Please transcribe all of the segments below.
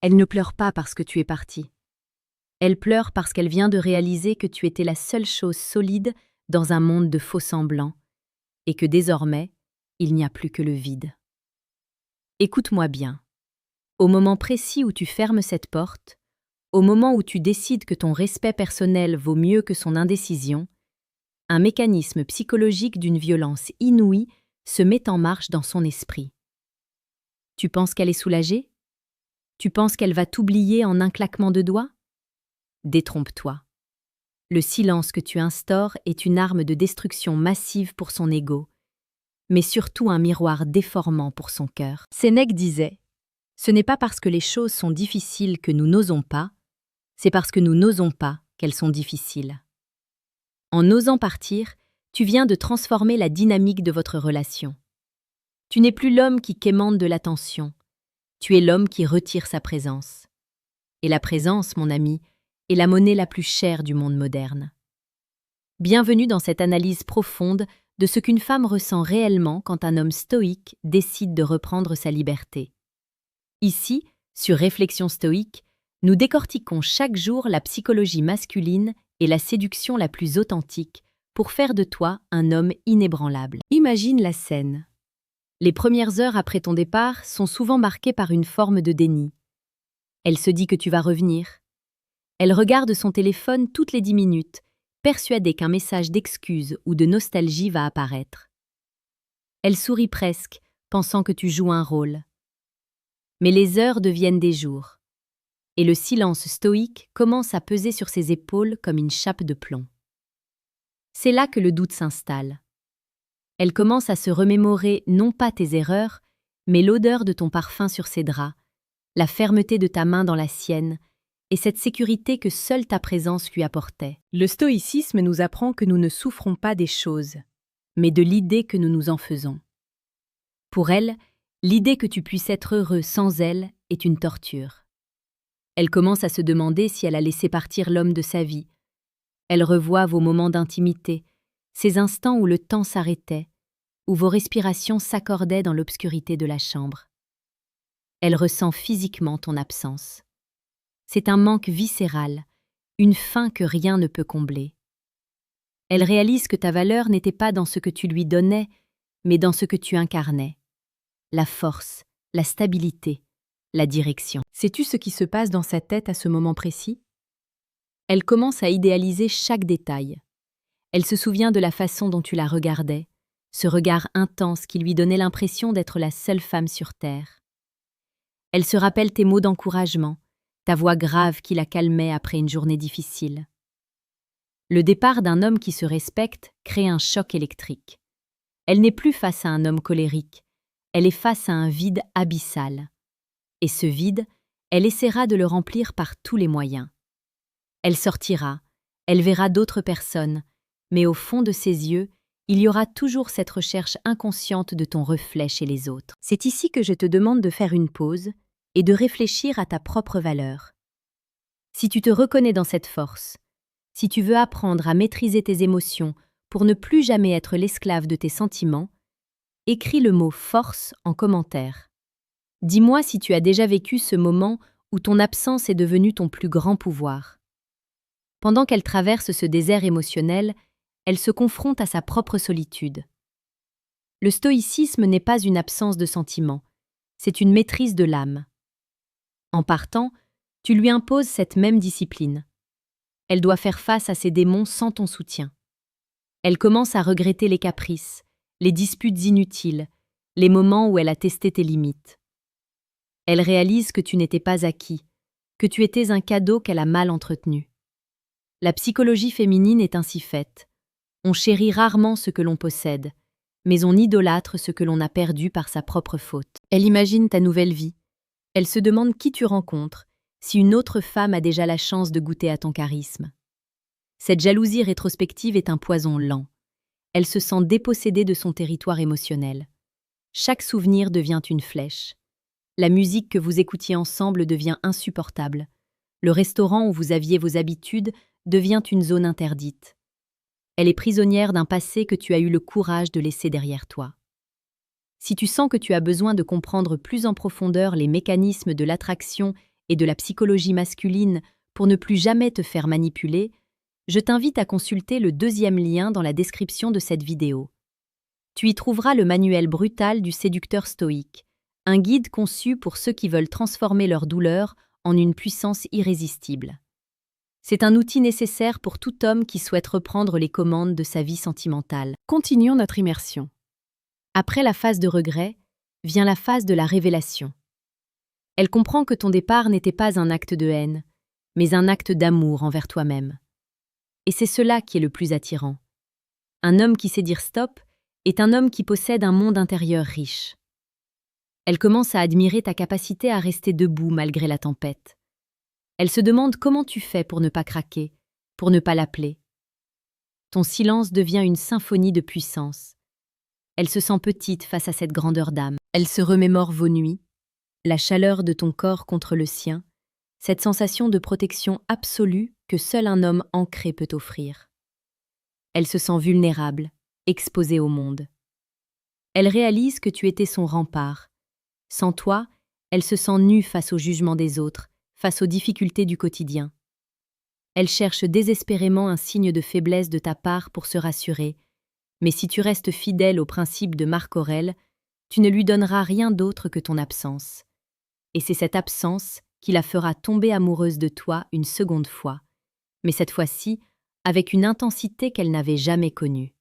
Elle ne pleure pas parce que tu es parti. Elle pleure parce qu'elle vient de réaliser que tu étais la seule chose solide dans un monde de faux-semblants et que désormais, il n'y a plus que le vide. Écoute-moi bien. Au moment précis où tu fermes cette porte, au moment où tu décides que ton respect personnel vaut mieux que son indécision, un mécanisme psychologique d'une violence inouïe se met en marche dans son esprit. Tu penses qu'elle est soulagée? Tu penses qu'elle va t'oublier en un claquement de doigts? Détrompe-toi. Le silence que tu instaures est une arme de destruction massive pour son ego, mais surtout un miroir déformant pour son cœur. Sénèque disait « Ce n'est pas parce que les choses sont difficiles que nous n'osons pas, c'est parce que nous n'osons pas qu'elles sont difficiles. » En osant partir, tu viens de transformer la dynamique de votre relation. Tu n'es plus l'homme qui quémande de l'attention, tu es l'homme qui retire sa présence. Et la présence, mon ami, est la monnaie la plus chère du monde moderne. Bienvenue dans cette analyse profonde de ce qu'une femme ressent réellement quand un homme stoïque décide de reprendre sa liberté. Ici, sur Réflexion stoïque, nous décortiquons chaque jour la psychologie masculine et la séduction la plus authentique pour faire de toi un homme inébranlable. Imagine la scène. Les premières heures après ton départ sont souvent marquées par une forme de déni. Elle se dit que tu vas revenir. Elle regarde son téléphone toutes les 10 minutes, persuadée qu'un message d'excuse ou de nostalgie va apparaître. Elle sourit presque, pensant que tu joues un rôle. Mais les heures deviennent des jours, et le silence stoïque commence à peser sur ses épaules comme une chape de plomb. C'est là que le doute s'installe. Elle commence à se remémorer non pas tes erreurs, mais l'odeur de ton parfum sur ses draps, la fermeté de ta main dans la sienne, et cette sécurité que seule ta présence lui apportait. Le stoïcisme nous apprend que nous ne souffrons pas des choses, mais de l'idée que nous nous en faisons. Pour elle, l'idée que tu puisses être heureux sans elle est une torture. Elle commence à se demander si elle a laissé partir l'homme de sa vie. Elle revoit vos moments d'intimité, ces instants où le temps s'arrêtait, où vos respirations s'accordaient dans l'obscurité de la chambre. Elle ressent physiquement ton absence. C'est un manque viscéral, une faim que rien ne peut combler. Elle réalise que ta valeur n'était pas dans ce que tu lui donnais, mais dans ce que tu incarnais. La force, la stabilité, la direction. Sais-tu ce qui se passe dans sa tête à ce moment précis? Elle commence à idéaliser chaque détail. Elle se souvient de la façon dont tu la regardais, ce regard intense qui lui donnait l'impression d'être la seule femme sur terre. Elle se rappelle tes mots d'encouragement, ta voix grave qui la calmait après une journée difficile. Le départ d'un homme qui se respecte crée un choc électrique. Elle n'est plus face à un homme colérique, elle est face à un vide abyssal. Et ce vide, elle essaiera de le remplir par tous les moyens. Elle sortira, elle verra d'autres personnes, mais au fond de ses yeux, il y aura toujours cette recherche inconsciente de ton reflet chez les autres. C'est ici que je te demande de faire une pause et de réfléchir à ta propre valeur. Si tu te reconnais dans cette force, si tu veux apprendre à maîtriser tes émotions pour ne plus jamais être l'esclave de tes sentiments, écris le mot « force » en commentaire. Dis-moi si tu as déjà vécu ce moment où ton absence est devenue ton plus grand pouvoir. Pendant qu'elle traverse ce désert émotionnel, elle se confronte à sa propre solitude. Le stoïcisme n'est pas une absence de sentiments, c'est une maîtrise de l'âme. En partant, tu lui imposes cette même discipline. Elle doit faire face à ses démons sans ton soutien. Elle commence à regretter les caprices, les disputes inutiles, les moments où elle a testé tes limites. Elle réalise que tu n'étais pas acquis, que tu étais un cadeau qu'elle a mal entretenu. La psychologie féminine est ainsi faite. On chérit rarement ce que l'on possède, mais on idolâtre ce que l'on a perdu par sa propre faute. Elle imagine ta nouvelle vie. Elle se demande qui tu rencontres, si une autre femme a déjà la chance de goûter à ton charisme. Cette jalousie rétrospective est un poison lent. Elle se sent dépossédée de son territoire émotionnel. Chaque souvenir devient une flèche. La musique que vous écoutiez ensemble devient insupportable. Le restaurant où vous aviez vos habitudes devient une zone interdite. Elle est prisonnière d'un passé que tu as eu le courage de laisser derrière toi. Si tu sens que tu as besoin de comprendre plus en profondeur les mécanismes de l'attraction et de la psychologie masculine pour ne plus jamais te faire manipuler, je t'invite à consulter le deuxième lien dans la description de cette vidéo. Tu y trouveras le manuel brutal du séducteur stoïque, un guide conçu pour ceux qui veulent transformer leur douleur en une puissance irrésistible. C'est un outil nécessaire pour tout homme qui souhaite reprendre les commandes de sa vie sentimentale. Continuons notre immersion. Après la phase de regret, vient la phase de la révélation. Elle comprend que ton départ n'était pas un acte de haine, mais un acte d'amour envers toi-même. Et c'est cela qui est le plus attirant. Un homme qui sait dire stop est un homme qui possède un monde intérieur riche. Elle commence à admirer ta capacité à rester debout malgré la tempête. Elle se demande comment tu fais pour ne pas craquer, pour ne pas l'appeler. Ton silence devient une symphonie de puissance. Elle se sent petite face à cette grandeur d'âme. Elle se remémore vos nuits, la chaleur de ton corps contre le sien, cette sensation de protection absolue que seul un homme ancré peut offrir. Elle se sent vulnérable, exposée au monde. Elle réalise que tu étais son rempart. Sans toi, elle se sent nue face au jugement des autres, face aux difficultés du quotidien. Elle cherche désespérément un signe de faiblesse de ta part pour se rassurer, mais si tu restes fidèle au principe de Marc Aurèle, tu ne lui donneras rien d'autre que ton absence. Et c'est cette absence qui la fera tomber amoureuse de toi une seconde fois, mais cette fois-ci avec une intensité qu'elle n'avait jamais connue.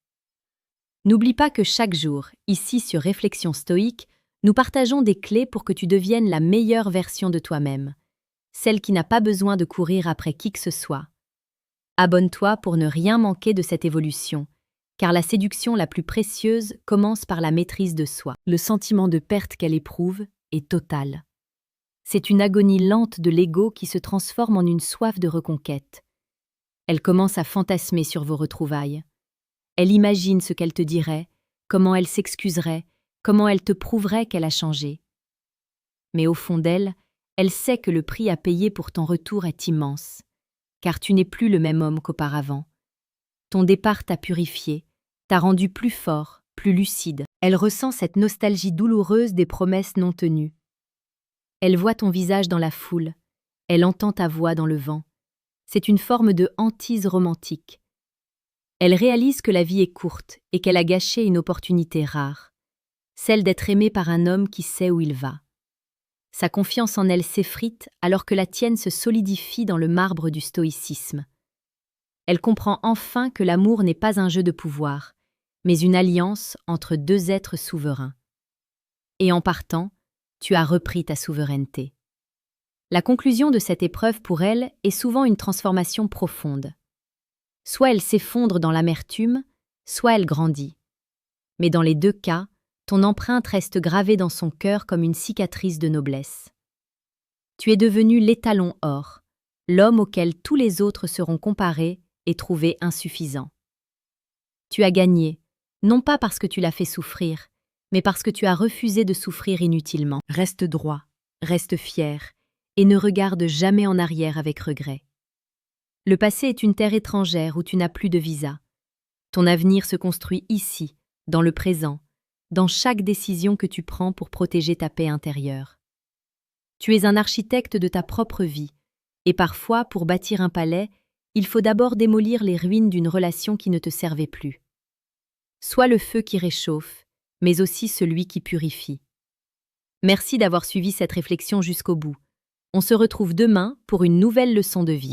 N'oublie pas que chaque jour, ici sur Réflexion stoïque, nous partageons des clés pour que tu deviennes la meilleure version de toi-même, celle qui n'a pas besoin de courir après qui que ce soit. Abonne-toi pour ne rien manquer de cette évolution, car la séduction la plus précieuse commence par la maîtrise de soi. Le sentiment de perte qu'elle éprouve est total. C'est une agonie lente de l'ego qui se transforme en une soif de reconquête. Elle commence à fantasmer sur vos retrouvailles. Elle imagine ce qu'elle te dirait, comment elle s'excuserait, comment elle te prouverait qu'elle a changé. Mais au fond d'elle, elle sait que le prix à payer pour ton retour est immense, car tu n'es plus le même homme qu'auparavant. Ton départ t'a purifié, t'a rendu plus fort, plus lucide. Elle ressent cette nostalgie douloureuse des promesses non tenues. Elle voit ton visage dans la foule, elle entend ta voix dans le vent. C'est une forme de hantise romantique. Elle réalise que la vie est courte et qu'elle a gâché une opportunité rare, celle d'être aimée par un homme qui sait où il va. Sa confiance en elle s'effrite alors que la tienne se solidifie dans le marbre du stoïcisme. Elle comprend enfin que l'amour n'est pas un jeu de pouvoir, mais une alliance entre deux êtres souverains. Et en partant, tu as repris ta souveraineté. La conclusion de cette épreuve pour elle est souvent une transformation profonde. Soit elle s'effondre dans l'amertume, soit elle grandit. Mais dans les deux cas, ton empreinte reste gravée dans son cœur comme une cicatrice de noblesse. Tu es devenu l'étalon or, l'homme auquel tous les autres seront comparés et trouvés insuffisants. Tu as gagné, non pas parce que tu l'as fait souffrir, mais parce que tu as refusé de souffrir inutilement. Reste droit, reste fier, et ne regarde jamais en arrière avec regret. Le passé est une terre étrangère où tu n'as plus de visa. Ton avenir se construit ici, dans le présent, dans chaque décision que tu prends pour protéger ta paix intérieure. Tu es un architecte de ta propre vie, et parfois, pour bâtir un palais, il faut d'abord démolir les ruines d'une relation qui ne te servait plus. Sois le feu qui réchauffe, mais aussi celui qui purifie. Merci d'avoir suivi cette réflexion jusqu'au bout. On se retrouve demain pour une nouvelle leçon de vie.